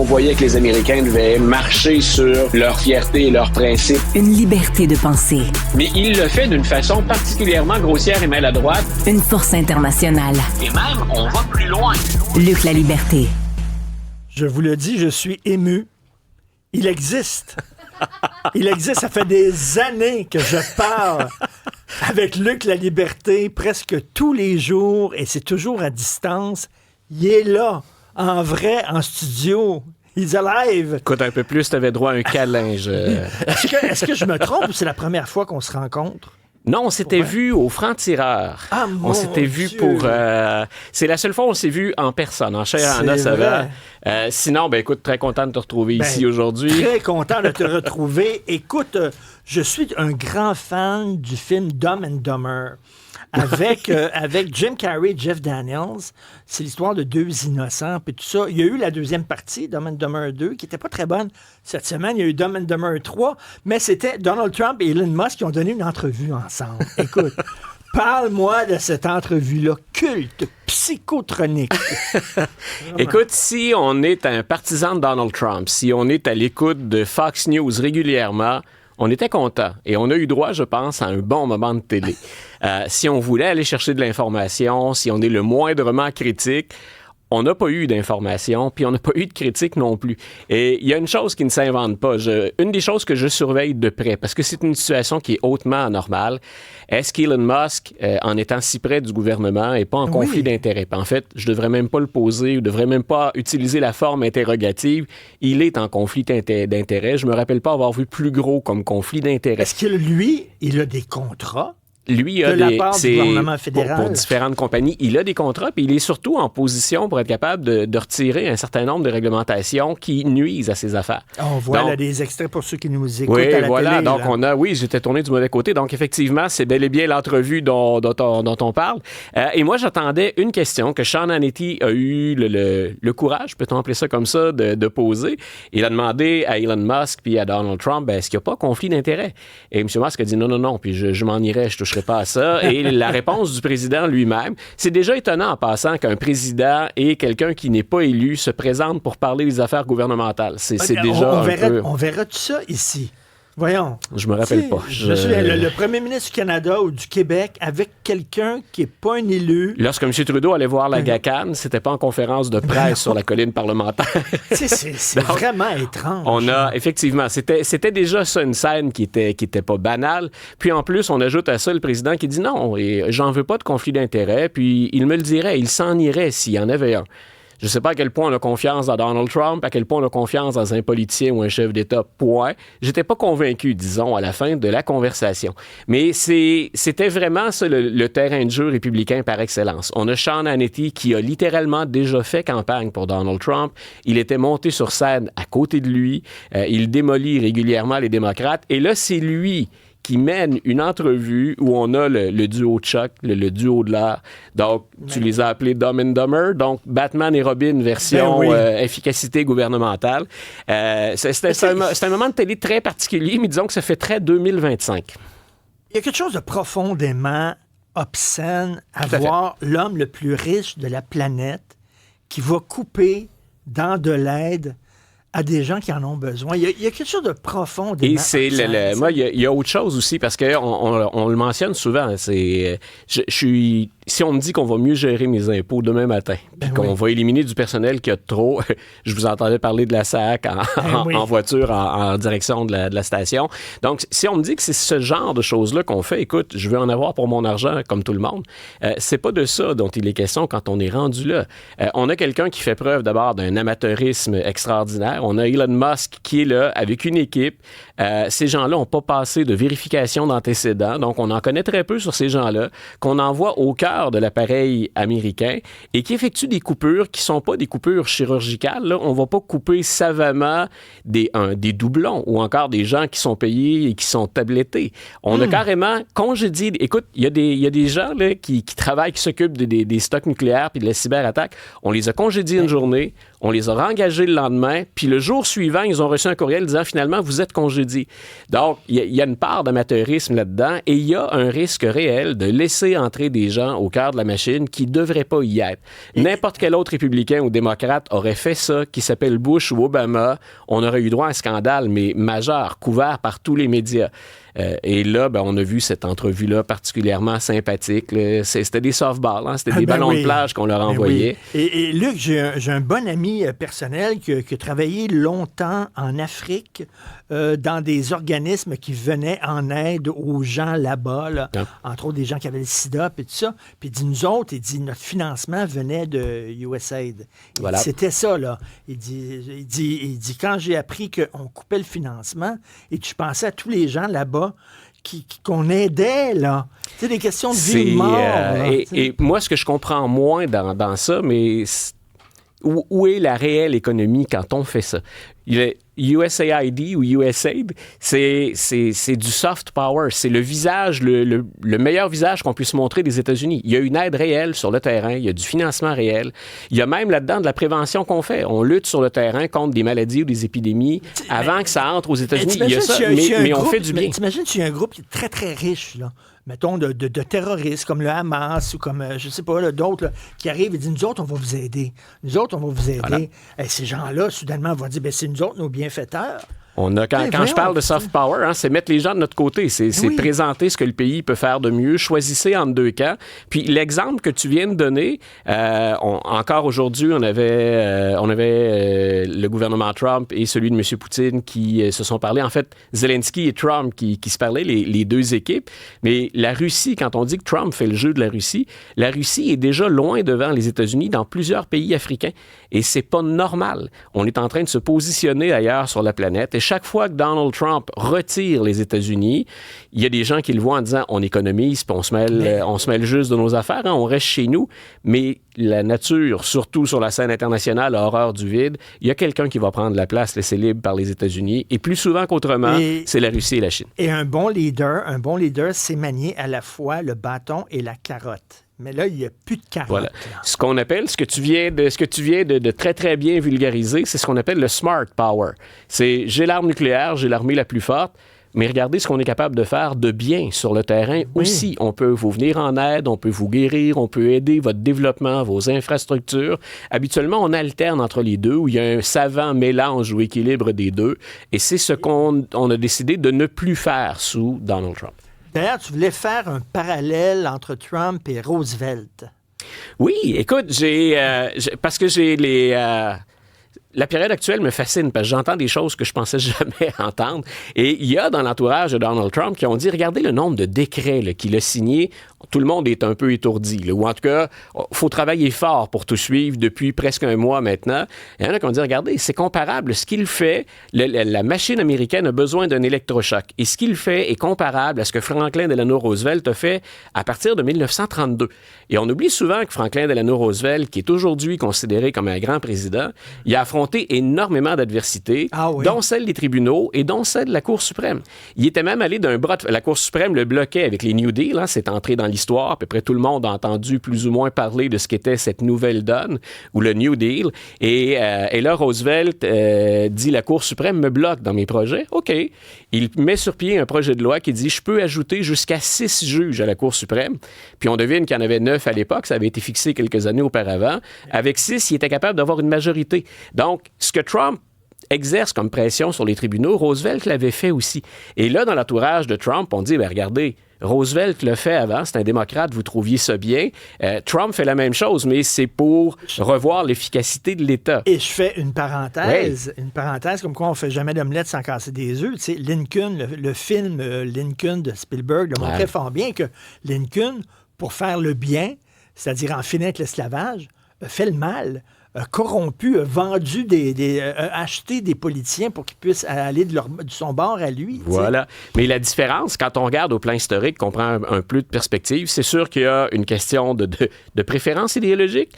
On voyait que les Américains devaient marcher sur leur fierté et leurs principes. Une liberté de penser. Mais il le fait d'une façon particulièrement grossière et maladroite. Une force internationale. Et même, on va plus loin. Luc La Liberté. Je vous le dis, je suis ému. Il existe. Il existe. Ça fait des années que je parle avec Luc La Liberté presque tous les jours et c'est toujours à distance. Il est là, en vrai, en studio. He's alive. Écoute, un peu plus, t'avais droit à un câlin. Est-ce que je me trompe ou c'est la première fois qu'on se rencontre? Non, on s'était vu au Franc-Tireur. Ah, on s'était vu pour... c'est la seule fois où on s'est vu en personne, en chair et en os avant. Sinon, ben écoute, très content de te retrouver ici aujourd'hui. Très content de te retrouver. Écoute, je suis un grand fan du film Dumb and Dumber. Avec Jim Carrey et Jeff Daniels. C'est l'histoire de deux innocents puis tout ça. Il y a eu la deuxième partie, Dumb and Dumber 2, qui n'était pas très bonne. Cette semaine, il y a eu Dumb and Dumber 3, mais c'était Donald Trump et Elon Musk qui ont donné une entrevue ensemble. Écoute, parle-moi de cette entrevue-là, culte, psychotronique. Écoute, si on est un partisan de Donald Trump, si on est à l'écoute de Fox News régulièrement, on était content et on a eu droit, je pense, à un bon moment de télé. Si on voulait aller chercher de l'information, si on est le moindrement critique, on n'a pas eu d'informations, puis on n'a pas eu de critique non plus. Et il y a une chose qui ne s'invente pas. Une des choses que je surveille de près, parce que c'est une situation qui est hautement anormale, est-ce qu'Elon Musk, en étant si près du gouvernement, n'est pas en conflit d'intérêts? En fait, je ne devrais même pas le poser, je ne devrais même pas utiliser la forme interrogative. Il est en conflit d'intérêts. Je ne me rappelle pas avoir vu plus gros comme conflit d'intérêts. Est-ce que lui, il a des contrats? Lui, il a de la part du gouvernement fédéral. Pour différentes compagnies, il a des contrats, puis il est surtout en position pour être capable de retirer un certain nombre de réglementations qui nuisent à ses affaires. On voit là des extraits pour ceux qui nous écoutent à la voilà. télé. Donc, j'étais tourné du mauvais côté. Donc, effectivement, c'est bel et bien l'entrevue dont on parle. Et moi, j'attendais une question que Sean Hannity a eu le courage, peut-on appeler ça comme ça, de poser. Il a demandé à Elon Musk puis à Donald Trump, est-ce qu'il n'y a pas conflit d'intérêts? Et M. Musk a dit non, puis je m'en irais, je toucherai pas à ça. Et la réponse du président lui-même, c'est déjà étonnant en passant qu'un président et quelqu'un qui n'est pas élu se présente pour parler des affaires gouvernementales. C'est déjà on verra tout ça ici. Voyons. Je me rappelle pas. Je me souviens, le premier ministre du Canada ou du Québec avec quelqu'un qui n'est pas un élu. Lorsque M. Trudeau allait voir la GACAN, c'était pas en conférence de presse sur la colline parlementaire. C'est donc, vraiment étrange. On a, effectivement, c'était déjà ça, une scène qui était pas banale. Puis en plus, on ajoute à ça le président qui dit non, et j'en veux pas de conflit d'intérêts. Puis il me le dirait, il s'en irait s'il y en avait un. Je ne sais pas à quel point on a confiance dans Donald Trump, à quel point on a confiance dans un politicien ou un chef d'État, point. J'étais pas convaincu, disons, à la fin de la conversation. Mais c'était vraiment ça, le terrain de jeu républicain par excellence. On a Sean Hannity qui a littéralement déjà fait campagne pour Donald Trump. Il était monté sur scène à côté de lui. Il démolit régulièrement les démocrates. Et là, c'est lui qui mène une entrevue où on a le duo Chuck, le duo de l'air. Donc, tu les as appelés Dumb and Dumber. Donc, Batman et Robin version efficacité gouvernementale. C'est un moment de télé très particulier, mais disons que ça fait très 2025. Il y a quelque chose de profondément obscène à voir l'homme le plus riche de la planète qui va couper dans de l'aide à des gens qui en ont besoin. Il y a quelque chose de profond. Et c'est moi, il y a autre chose aussi, parce qu'on le mentionne souvent. Si on me dit qu'on va mieux gérer mes impôts demain matin, puis qu'on va éliminer du personnel qui a trop, je vous entendais parler de la SAC en voiture en direction de la station. Donc, si on me dit que c'est ce genre de choses-là qu'on fait, écoute, je veux en avoir pour mon argent comme tout le monde. C'est pas de ça dont il est question quand on est rendu là. On a quelqu'un qui fait preuve d'abord d'un amateurisme extraordinaire. On a Elon Musk qui est là avec une équipe. Ces gens-là n'ont pas passé de vérification d'antécédents, donc on en connaît très peu sur ces gens-là, qu'on envoie au cœur de l'appareil américain et qui effectuent des coupures qui ne sont pas des coupures chirurgicales. Là. On ne va pas couper savamment des doublons ou encore des gens qui sont payés et qui sont tablettés. On a carrément congédié... Écoute, il y a des gens là, qui travaillent, qui s'occupent des stocks nucléaires puis de la cyberattaque. On les a congédiés une journée. On les a réengagés le lendemain, puis le jour suivant, ils ont reçu un courriel disant finalement, vous êtes congédiés. Donc, il y a une part d'amateurisme là-dedans et il y a un risque réel de laisser entrer des gens au cœur de la machine qui ne devraient pas y être. N'importe quel autre républicain ou démocrate aurait fait ça, qui s'appelle Bush ou Obama, on aurait eu droit à un scandale, mais majeur, couvert par tous les médias. Et là, on a vu cette entrevue-là particulièrement sympathique. Là. C'était des softballs, hein? C'était des ballons de plage qu'on leur envoyait. Oui. Et Luc, j'ai un bon ami personnel qui a travaillé longtemps en Afrique dans des organismes qui venaient en aide aux gens là-bas, là. Entre autres des gens qui avaient le sida et tout ça. Puis il dit, nous autres, notre financement venait de USAID. Voilà. C'était ça, là. Il dit, quand j'ai appris qu'on coupait le financement, et je pensais à tous les gens là-bas qu'on aidait, là. C'est des questions de vie ou mort. Et moi, ce que je comprends moins dans ça, mais où est la réelle économie quand on fait ça? USAID ou USAID, c'est du soft power. C'est le visage, le meilleur visage qu'on puisse montrer des États-Unis. Il y a une aide réelle sur le terrain, il y a du financement réel. Il y a même là-dedans de la prévention qu'on fait. On lutte sur le terrain contre des maladies ou des épidémies avant que ça entre aux États-Unis. Il y a ça, mais on fait du bien. T'imagines s'il y a un groupe qui est très, très riche, là, mettons, de terroristes comme le Hamas ou comme, je sais pas, là, d'autres là, qui arrivent et disent, nous autres, on va vous aider. Nous autres, on va vous aider. Voilà. Et ces gens-là, soudainement, vont dire, c'est nous autres, nos bienfaiteurs. Quand je parle de soft power, hein, c'est mettre les gens de notre côté. C'est présenter ce que le pays peut faire de mieux. Choisissez entre deux camps. Puis l'exemple que tu viens de donner, encore aujourd'hui, on avait le gouvernement Trump et celui de M. Poutine qui se sont parlé. En fait, Zelensky et Trump qui se parlaient, les deux équipes. Mais la Russie, quand on dit que Trump fait le jeu de la Russie est déjà loin devant les États-Unis dans plusieurs pays africains. Et c'est pas normal. On est en train de se positionner ailleurs sur la planète. Et chaque fois que Donald Trump retire les États-Unis, il y a des gens qui le voient en disant on économise, puis on se mêle juste de nos affaires, hein, on reste chez nous. Mais la nature, surtout sur la scène internationale, a horreur du vide. Il y a quelqu'un qui va prendre la place laissée libre par les États-Unis. Et plus souvent qu'autrement, c'est la Russie et la Chine. Et un bon leader, c'est manier à la fois le bâton et la carotte. Mais là, il n'y a plus de carotte. Voilà. Ce qu'on appelle, ce que tu viens de très, très bien vulgariser, c'est ce qu'on appelle le smart power. C'est j'ai l'arme nucléaire, j'ai l'armée la plus forte, mais regardez ce qu'on est capable de faire de bien sur le terrain aussi. On peut vous venir en aide, on peut vous guérir, on peut aider votre développement, vos infrastructures. Habituellement, on alterne entre les deux, où il y a un savant mélange ou équilibre des deux, et c'est ce qu'on a décidé de ne plus faire sous Donald Trump. D'ailleurs, tu voulais faire un parallèle entre Trump et Roosevelt. Oui, écoute, parce que la période actuelle me fascine parce que j'entends des choses que je pensais jamais entendre. Et il y a dans l'entourage de Donald Trump qui ont dit, regardez le nombre de décrets qu'il a signés. Tout le monde est un peu étourdi. Là, ou en tout cas, il faut travailler fort pour tout suivre depuis presque un mois maintenant. Il y en a qui ont dit, regardez, c'est comparable. Ce qu'il fait, la machine américaine a besoin d'un électrochoc. Et ce qu'il fait est comparable à ce que Franklin Delano Roosevelt a fait à partir de 1932. Et on oublie souvent que Franklin Delano Roosevelt, qui est aujourd'hui considéré comme un grand président, il a affronté énormément d'adversités, dont celle des tribunaux et dont celle de la Cour suprême. Il était même allé d'un bras la Cour suprême le bloquait avec les New Deal, hein, c'est entré dans l'histoire, à peu près tout le monde a entendu plus ou moins parler de ce qu'était cette nouvelle donne, ou le New Deal, et là, Roosevelt dit, la Cour suprême me bloque dans mes projets. OK. Il met sur pied un projet de loi qui dit, je peux ajouter jusqu'à 6 juges à la Cour suprême, puis on devine qu'il y en avait 9 à l'époque, ça avait été fixé quelques années auparavant. Avec 6, il était capable d'avoir une majorité. Donc, ce que Trump exerce comme pression sur les tribunaux, Roosevelt l'avait fait aussi. Et là, dans l'entourage de Trump, on dit, regardez, Roosevelt le fait avant, c'est un démocrate, vous trouviez ça bien. Trump fait la même chose, mais c'est pour revoir l'efficacité de l'État. Et je fais une parenthèse comme quoi on ne fait jamais d'omelette sans casser des œufs. Tu sais, Lincoln, le film Lincoln de Spielberg le montrait fort bien que Lincoln, pour faire le bien, c'est-à-dire en finir avec l'esclavage, fait le mal. Corrompu, vendu, acheté des politiciens pour qu'ils puissent aller de son bord à lui. Voilà. Mais la différence, quand on regarde au plan historique, qu'on prend un peu de perspective, c'est sûr qu'il y a une question de préférence idéologique,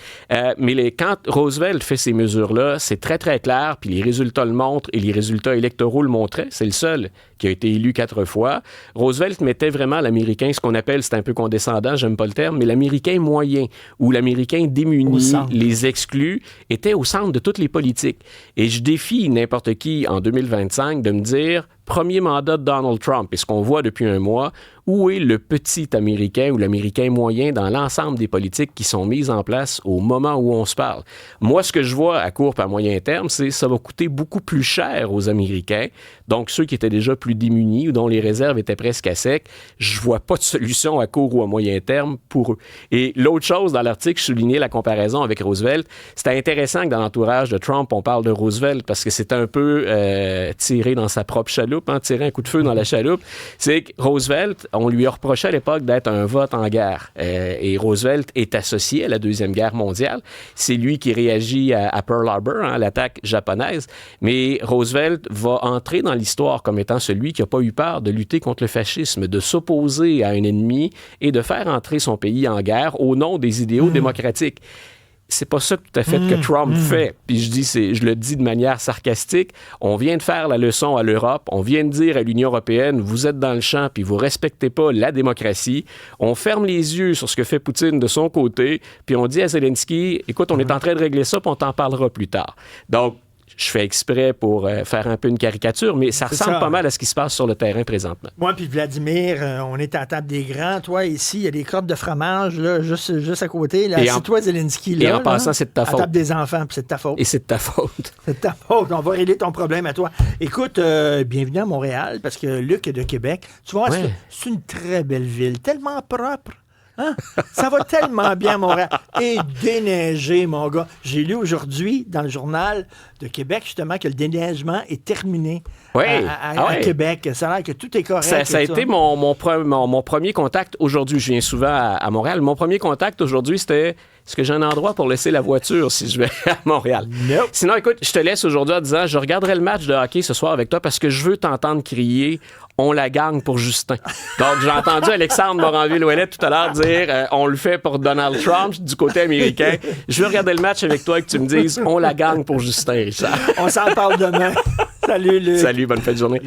mais quand Roosevelt fait ces mesures-là, c'est très, très clair, puis les résultats le montrent, et les résultats électoraux le montraient. C'est le seul qui a été élu 4 fois. Roosevelt mettait vraiment l'Américain, ce qu'on appelle, c'est un peu condescendant, j'aime pas le terme, mais l'Américain moyen, ou l'Américain démuni, les exclus, était au centre de toutes les politiques. Et je défie n'importe qui en 2025 de me dire premier mandat de Donald Trump, et ce qu'on voit depuis un mois, où est le petit Américain ou l'Américain moyen dans l'ensemble des politiques qui sont mises en place au moment où on se parle. Moi, ce que je vois à court et à moyen terme, c'est que ça va coûter beaucoup plus cher aux Américains, donc ceux qui étaient déjà plus démunis ou dont les réserves étaient presque à sec. Je vois pas de solution à court ou à moyen terme pour eux. Et l'autre chose, dans l'article, je soulignais la comparaison avec Roosevelt. C'était intéressant que dans l'entourage de Trump, on parle de Roosevelt parce que c'est un peu tiré dans sa propre chaloupe, tirer un coup de feu dans la chaloupe. C'est que Roosevelt, on lui a reproché à l'époque d'être un vote en guerre. Et Roosevelt est associé à la Deuxième Guerre mondiale. C'est lui qui réagit à Pearl Harbor, à l'attaque japonaise. Mais Roosevelt va entrer dans l'histoire comme étant celui qui n'a pas eu peur de lutter contre le fascisme, de s'opposer à un ennemi et de faire entrer son pays en guerre au nom des idéaux démocratiques. C'est pas ça tout à fait que Trump fait. Puis je le dis de manière sarcastique, on vient de faire la leçon à l'Europe, on vient de dire à l'Union européenne, vous êtes dans le champ puis vous respectez pas la démocratie. On ferme les yeux sur ce que fait Poutine de son côté, puis on dit à Zelensky, écoute, on est en train de régler ça, puis on t'en parlera plus tard. Donc, je fais exprès pour faire un peu une caricature, mais ça ressemble pas mal à ce qui se passe sur le terrain présentement. Moi puis Vladimir, on est à la table des grands. Toi, ici, il y a des crottes de fromage là, juste à côté. Là, c'est toi, Zelensky. Là, et en passant, c'est de ta faute. À la table des enfants, puis c'est de ta faute. Et c'est de ta faute. C'est de ta faute. On va régler ton problème à toi. Écoute, bienvenue à Montréal, parce que Luc est de Québec. Tu vois, c'est une très belle ville, tellement propre. Hein? Ça va tellement bien, Montréal. Et déneiger, mon gars. J'ai lu aujourd'hui, dans le journal de Québec, justement, que le déneigement est terminé à Québec. Ça a l'air que tout est correct. Ça a été mon premier contact aujourd'hui. Je viens souvent à Montréal. Mon premier contact aujourd'hui, c'était est-ce que j'ai un endroit pour laisser la voiture si je vais à Montréal? Nope. Sinon, écoute, je te laisse aujourd'hui en disant je regarderai le match de hockey ce soir avec toi parce que je veux t'entendre crier on la gagne pour Justin. Donc, j'ai entendu Alexandre Moranville-Ouellet tout à l'heure dire on le fait pour Donald Trump du côté américain. Je veux regarder le match avec toi et que tu me dises on la gagne pour Justin, Richard. On s'en parle demain. Salut, Luc. Salut, bonne fin de journée.